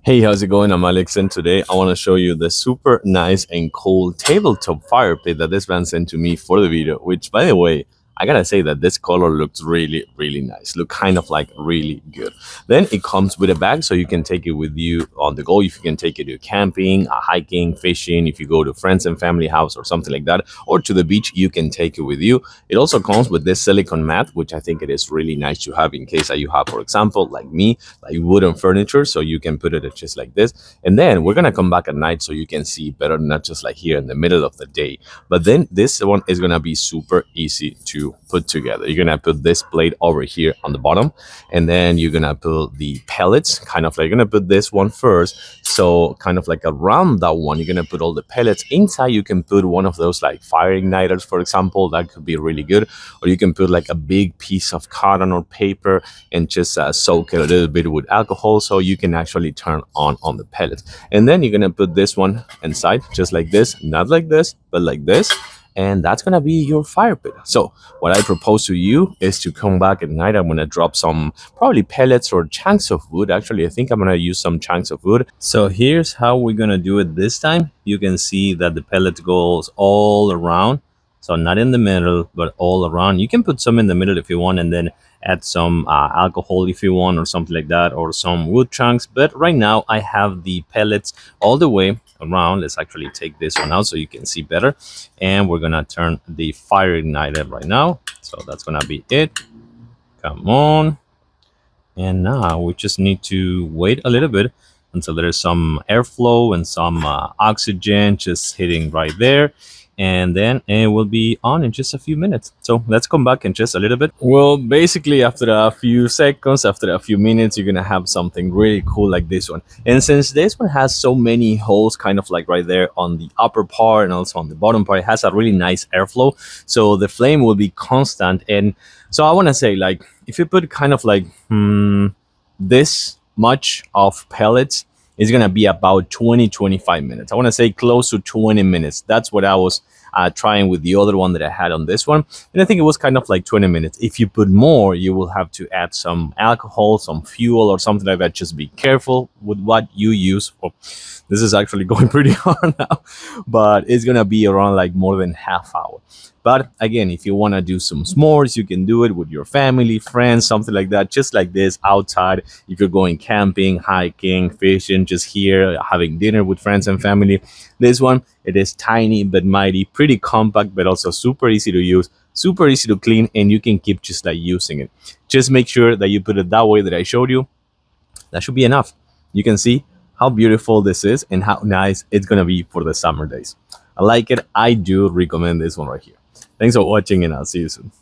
Hey, how's it going? I'm Alex, and today I want to show you the super nice and cool tabletop fire pit that this man sent to me for the video, which, by the way, I gotta say that this color looks really, really nice. Look kind of like really good. Then it comes with a bag, so you can take it with you on the go. If you can take it to camping, hiking, fishing, if you go to friends and family house or something like that, or to the beach, you can take it with you. It also comes with this silicone mat, which I think it is really nice to have in case that you have, for example, like me, like wooden furniture, so you can put it just like this. And then we're gonna come back at night so you can see better, not just like here in the middle of the day. But then this one is gonna be super easy to put together. You're gonna put this plate over here on the bottom, and then you're gonna put the pellets, kind of like you're gonna put this one first. So kind of like around that one, you're gonna put all the pellets. Inside you can put one of those like fire igniters, for example. That could be really good. Or you can put like a big piece of cotton or paper and just soak it a little bit with alcohol so you can actually turn on the pellets. And then you're gonna put this one inside just like this, not like this, but like this, and that's gonna be your fire pit. So what I propose to you is to come back at night. I'm gonna drop some probably pellets or chunks of wood. Actually, I think I'm gonna use some chunks of wood. So here's how we're gonna do it this time. You can see that the pellet goes all around, so not in the middle but all around. You can put some in the middle if you want, and then add some alcohol if you want, or something like that, or some wood chunks. But right now I have the pellets all the way around. Let's actually take this one out so you can see better, and we're gonna turn the fire igniter right now. So that's gonna be it. Come on. And now we just need to wait a little bit until there's some airflow and some oxygen just hitting right there, and then it will be on in just a few minutes. So let's come back in just a little bit. Well, basically after a few seconds, after a few minutes, you're gonna have something really cool like this one. And since this one has so many holes, kind of like right there on the upper part and also on the bottom part, it has a really nice airflow, so the flame will be constant. And so I want to say, like, if you put kind of like this much of pellets, it's gonna be about 20-25 minutes. I want to say close to 20 minutes. That's what I was trying with the other one that I had on this one, and I think it was kind of like 20 minutes. If you put more, you will have to add some alcohol, some fuel, or something like that. Just be careful with what you use. Oh, this is actually going pretty hard now, but it's gonna be around like more than half hour. But again, if you want to do some s'mores, you can do it with your family, friends, something like that, just like this outside. If you're going camping, hiking, fishing, just here, having dinner with friends and family. This one, it is tiny but mighty, pretty compact, but also super easy to use, super easy to clean, and you can keep just like using it. Just make sure that you put it that way that I showed you. That should be enough. You can see how beautiful this is and how nice it's going to be for the summer days. I like it. I do recommend this one right here. Thanks for watching, and I'll see you soon.